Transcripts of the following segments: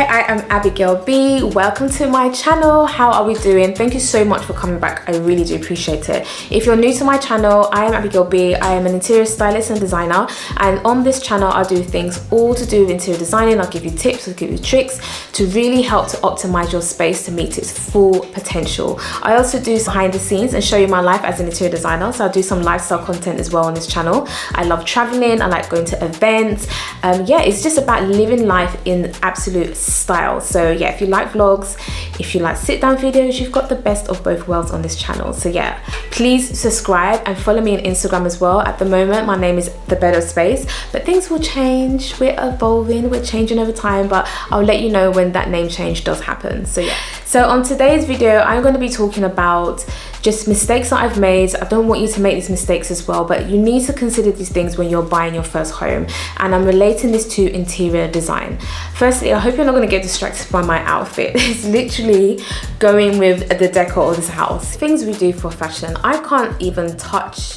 Hi, I am Abigail B. Welcome to my channel. How are we doing? Thank you so much for coming back. I really do appreciate it. If you're new to my channel, I am Abigail B. I am an interior stylist and designer, and on this channel I'll do things all to do with interior designing. I'll give you tips, I'll give you tricks to really help to optimize your space to meet its full potential. I also do behind the scenes and show you my life as an interior designer, so I'll do some lifestyle content as well on this channel. I love traveling, I like going to events. Yeah, it's just about living life in absolute style. So yeah, if you like vlogs, if you like sit down videos, you've got the best of both worlds on this channel. So yeah, please subscribe and follow me on Instagram as well. At the moment my name is The Better Space, but things will change. We're evolving, we're changing over time, but I'll let you know when that name change does happen. So yeah, so on today's video I'm going to be talking about just mistakes that I've made. I don't want you to make these mistakes as well, but you need to consider these things when you're buying your first home, and I'm relating this to interior design. Firstly, I hope you're not going to get distracted by my outfit. It's literally going with the decor of this house. Things we do for fashion, I can't even touch.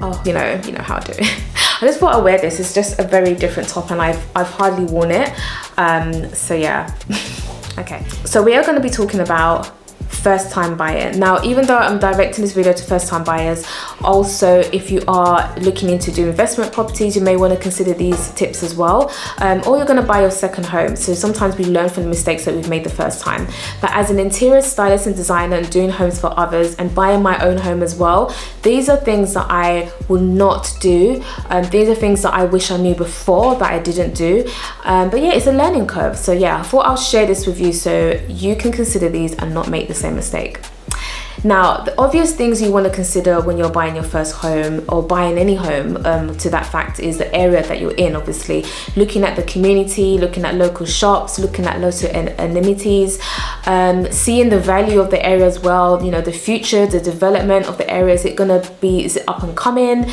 Oh, you know how I do it. I just thought I'd wear this. It's just a very different top, and I've hardly worn it. So yeah. Okay, so we are going to be talking about first time buyer. Now, even though I'm directing this video to first time buyers, also if you are looking into doing investment properties, you may want to consider these tips as well. Or you're going to buy your second home, so sometimes we learn from the mistakes that we've made the first time. But as an interior stylist and designer and doing homes for others and buying my own home as well, these are things that I will not do. These are things that I wish I knew before that I didn't do. But yeah, it's a learning curve. So yeah, I thought I'll share this with you so you can consider these and not make the same mistake. Now, the obvious things you want to consider when you're buying your first home or buying any home, to that fact, is the area that you're in. Obviously, looking at the community, looking at local shops, looking at local amenities, seeing the value of the area as well. You know, the future, the development of the area. Is it up and coming?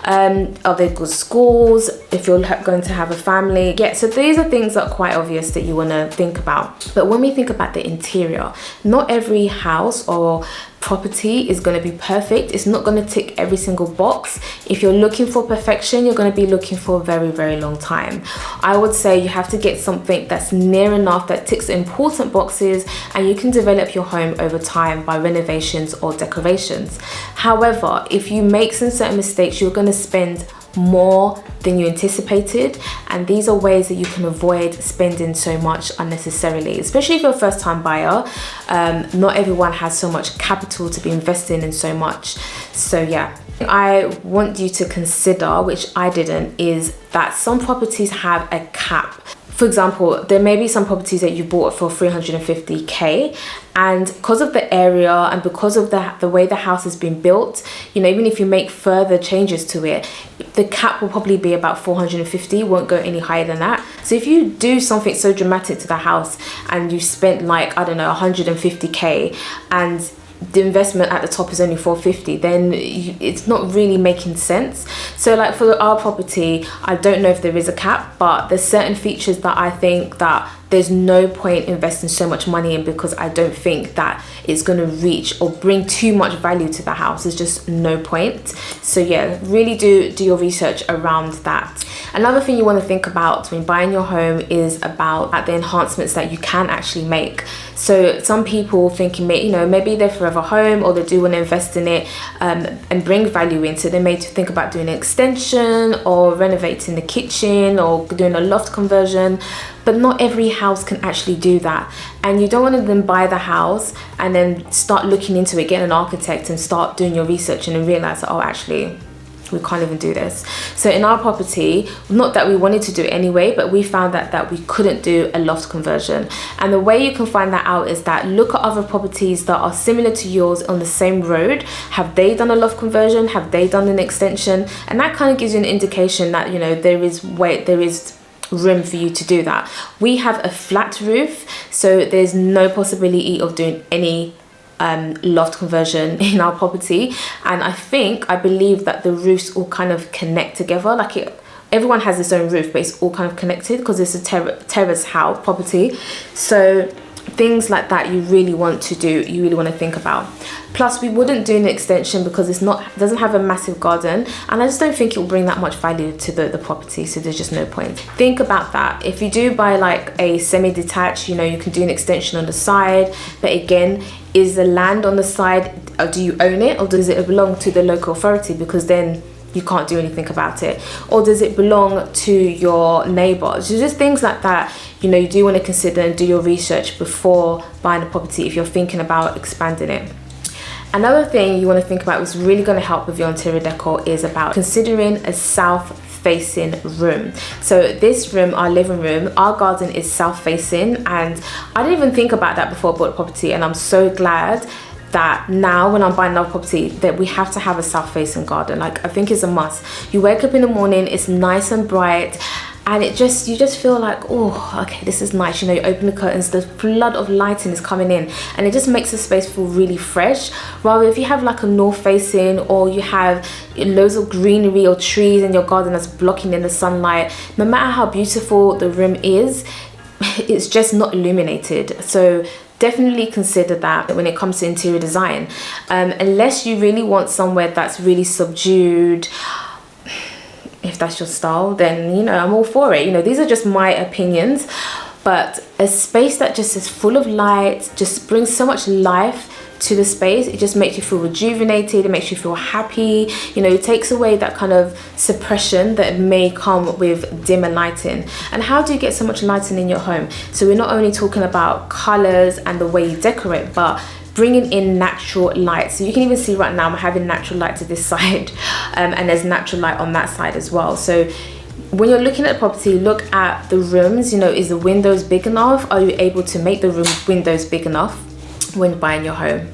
Are there good schools? If you're going to have a family, yeah. So these are things that are quite obvious that you want to think about. But when we think about the interior, not every house or property is going to be perfect. It's not going to tick every single box. If you're looking for perfection, you're going to be looking for a very, very long time. I would say you have to get something that's near enough that ticks the important boxes, and you can develop your home over time by renovations or decorations. However, if you make some certain mistakes, you're going to spend more than you anticipated, and these are ways that you can avoid spending so much unnecessarily, especially if you're a first-time buyer. Not everyone has so much capital to be investing in so much. So yeah, I want you to consider, which I didn't, is that some properties have a cap. For example, there may be some properties that you bought for 350k, and because of the area and because of the way the house has been built, you know, even if you make further changes to it, the cap will probably be about 450, won't go any higher than that. So if you do something so dramatic to the house and you spent like, I don't know, 150k, and the investment at the top is only 450, then it's not really making sense. So like for our property, I don't know if there is a cap, but there's certain features that I think that there's no point investing so much money in, because I don't think that it's going to reach or bring too much value to the house. There's just no point. So yeah, really do your research around that. Another thing you want to think about when buying your home is about the enhancements that you can actually make. So some people thinking, you know, maybe they're forever home, or they do want to invest in it and bring value in. So they may think about doing an extension or renovating the kitchen or doing a loft conversion. But not every house can actually do that, and you don't want to then buy the house and then start looking into it, get an architect and start doing your research, and then realize that, oh, actually we can't even do this. So in our property, not that we wanted to do it anyway, but we found that we couldn't do a loft conversion. And the way you can find that out is that look at other properties that are similar to yours on the same road. Have they done a loft conversion? Have they done an extension? And that kind of gives you an indication that, you know, there is room for you to do that. We have a flat roof, so there's no possibility of doing any loft conversion in our property, and I believe that the roofs all kind of connect together. Like everyone has its own roof, but it's all kind of connected because it's a terrace house property. So things like that you really want to do, you really want to think about. Plus, we wouldn't do an extension because doesn't have a massive garden, and I just don't think it will bring that much value to the property, so there's just no point. Think about that. If you do buy like a semi-detached, you know, you can do an extension on the side, but again, is the land on the side, or do you own it, or does it belong to the local authority? Because then you can't do anything about it. Or does it belong to your neighbors? So just things like that, you know, you do want to consider and do your research before buying a property if you're thinking about expanding it. Another thing you want to think about, was really going to help with your interior decor, is about considering a south facing room. So this room, our living room, our garden is south facing, and I didn't even think about that before I bought a property, and I'm so glad that now when I'm buying another property that we have to have a south facing garden. Like, I think it's a must. You wake up in the morning, it's nice and bright, and you just feel like, oh, okay, this is nice. You know, you open the curtains, the flood of lighting is coming in, and it just makes the space feel really fresh. Rather, if you have like a north facing, or you have loads of greenery or trees in your garden that's blocking in the sunlight, no matter how beautiful the room is, it's just not illuminated. So definitely consider that when it comes to interior design. Unless you really want somewhere that's really subdued, if that's your style, then, you know, I'm all for it. You know, these are just my opinions, but a space that just is full of light just brings so much life to the space. It just makes you feel rejuvenated, it makes you feel happy, you know, it takes away that kind of suppression that may come with dimmer lighting. And how do you get so much lighting in your home? So we're not only talking about colors and the way you decorate, but bringing in natural light. So you can even see right now I'm having natural light to this side, and there's natural light on that side as well. So when you're looking at the property, look at the rooms. You know, is the windows big enough? Are you able to make the room windows big enough when buying your home?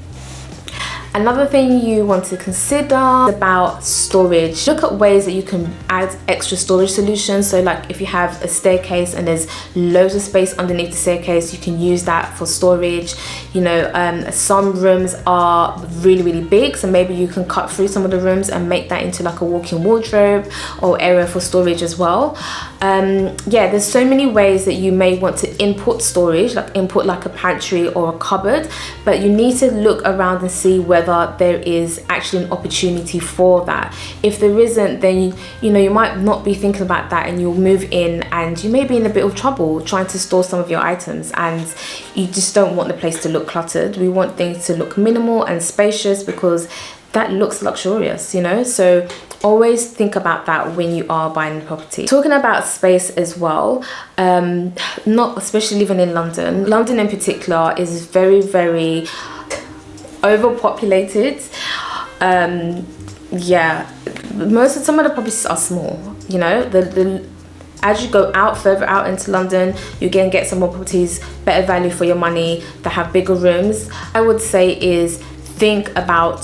Another thing you want to consider about storage. Look at ways that you can add extra storage solutions. So like if you have a staircase and there's loads of space underneath the staircase, you can use that for storage. You know, some rooms are really, really big, so maybe you can cut through some of the rooms and make that into like a walk-in wardrobe or area for storage as well. Yeah, there's so many ways that you may want to input storage, like input like a pantry or a cupboard, but you need to look around and see whether there is actually an opportunity for that. If there isn't, then you know, you might not be thinking about that, and you'll move in and you may be in a bit of trouble trying to store some of your items, and you just don't want the place to look cluttered. We want things to look minimal and spacious because that looks luxurious, you know. So always think about that when you are buying a property. Talking about space as well, not especially living in London. London in particular is very, very overpopulated. Yeah, some of the properties are small, you know. As you go out further out into London, you can get some more properties, better value for your money, that have bigger rooms. I would say is think about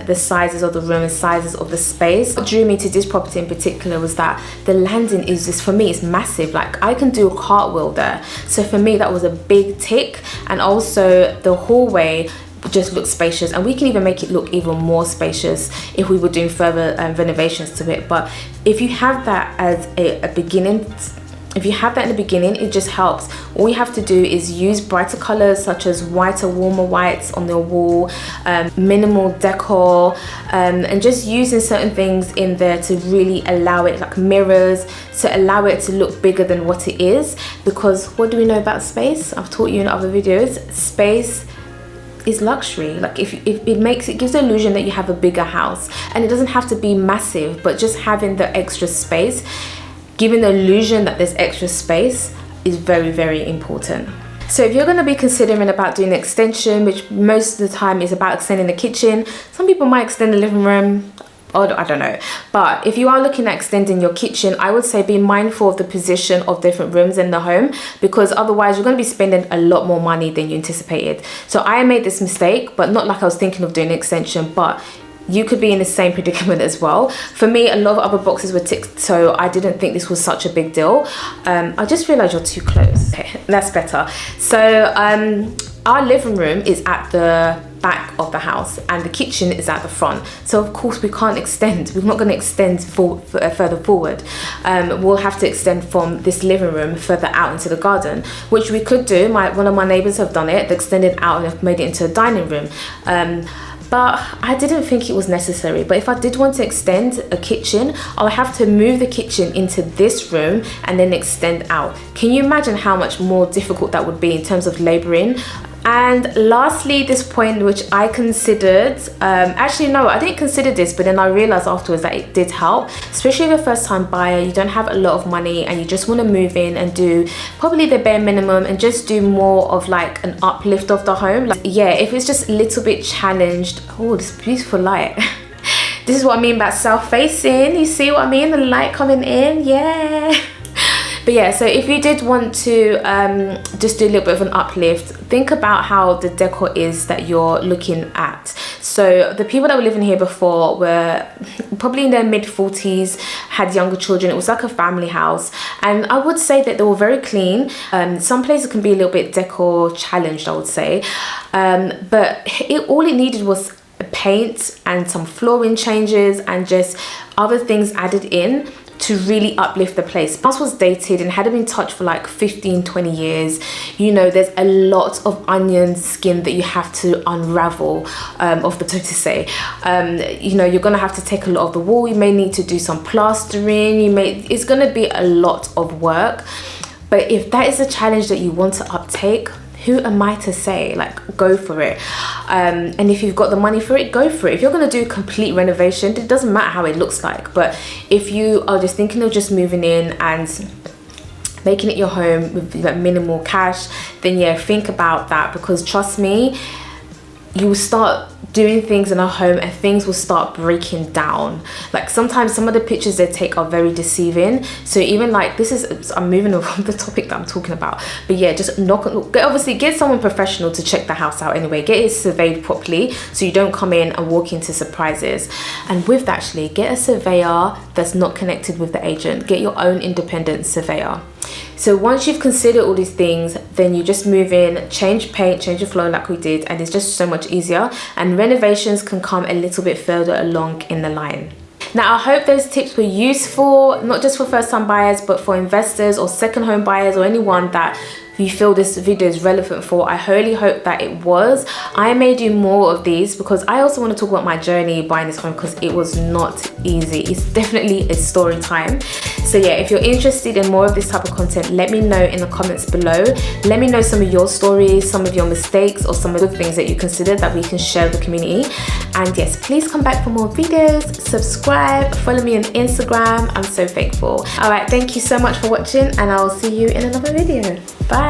the sizes of the room and sizes of the space. What drew me to this property in particular was that the landing is just, for me, it's massive. Like, I can do a cartwheel there. So for me, that was a big tick. And also the hallway just looks spacious, and we can even make it look even more spacious if we were doing further renovations to it. But if you have that as a beginning, if you have that in the beginning, it just helps. All you have to do is use brighter colors such as whiter, warmer whites on the wall, minimal decor, and just using certain things in there to really allow it, like mirrors, to allow it to look bigger than what it is. Because what do we know about space? I've taught you in other videos, space is luxury. Like, if it gives the illusion that you have a bigger house, and it doesn't have to be massive, but just having the extra space, giving the illusion that there's extra space, is very, very important. So if you're going to be considering about doing an extension, which most of the time is about extending the kitchen, some people might extend the living room, or I don't know. But if you are looking at extending your kitchen, I would say be mindful of the position of different rooms in the home, because otherwise you're going to be spending a lot more money than you anticipated. So I made this mistake, but not like I was thinking of doing an extension, but you could be in the same predicament as well. For me, a lot of other boxes were ticked, so I didn't think this was such a big deal. I just realized you're too close. Okay, that's better. So our living room is at the back of the house and the kitchen is at the front, so of course we can't extend. We're not going to extend further forward. We'll have to extend from this living room further out into the garden, which we could do. One of my neighbors have done it. They extended out and have made it into a dining room, but I didn't think it was necessary. But if I did want to extend a kitchen, I would have to move the kitchen into this room and then extend out. Can you imagine how much more difficult that would be in terms of labouring? And lastly, this point which I considered, actually no, I didn't consider this, but then I realized afterwards that it did help, especially if you're a first time buyer, you don't have a lot of money and you just want to move in and do probably the bare minimum and just do more of like an uplift of the home. Like, yeah, if it's just a little bit challenged. Oh, this beautiful light. This is what I mean about self-facing. You see what I mean? The light coming in, yeah. But yeah, so if you did want to just do a little bit of an uplift, think about how the decor is that you're looking at. So the people that were living here before were probably in their mid-40s, had younger children. It was like a family house, and I would say that they were very clean. Some places can be a little bit decor challenged, I would say, but all it needed was paint and some flooring changes and just other things added in to really uplift the place. The house was dated and hadn't been touched for like 15-20 years. You know, there's a lot of onion skin that you have to unravel, of the so to say. You know, you're gonna have to take a lot of the wall. You may need to do some plastering. It's gonna be a lot of work. But if that is a challenge that you want to uptake, who am I to say? Like, go for it. And if you've got the money for it, go for it. If you're going to do complete renovation, it doesn't matter how it looks like. But if you are just thinking of just moving in and making it your home with like minimal cash, then yeah, think about that, because trust me, you will start doing things in a home and things will start breaking down. Like sometimes some of the pictures they take are very deceiving. So even like I'm moving on from the topic that I'm talking about, but yeah, just obviously get someone professional to check the house out anyway. Get it surveyed properly so you don't come in and walk into surprises. And with that, actually get a surveyor that's not connected with the agent. Get your own independent surveyor. So once you've considered all these things, then you just move in, change paint, change the floor like we did, and it's just so much easier. And renovations can come a little bit further along in the line. Now, I hope those tips were useful, not just for first time buyers, but for investors or second home buyers or anyone that you feel this video is relevant for. I wholly hope that it was. I may do more of these because I also want to talk about my journey buying this home, because it was not easy. It's definitely a story time. So yeah, if you're interested in more of this type of content, let me know in the comments below. Let me know some of your stories, some of your mistakes, or some of the things that you considered that we can share with the community. And yes, please come back for more videos, subscribe, follow me on Instagram. I'm so thankful. All right, thank you so much for watching, and I will see you in another video. Bye.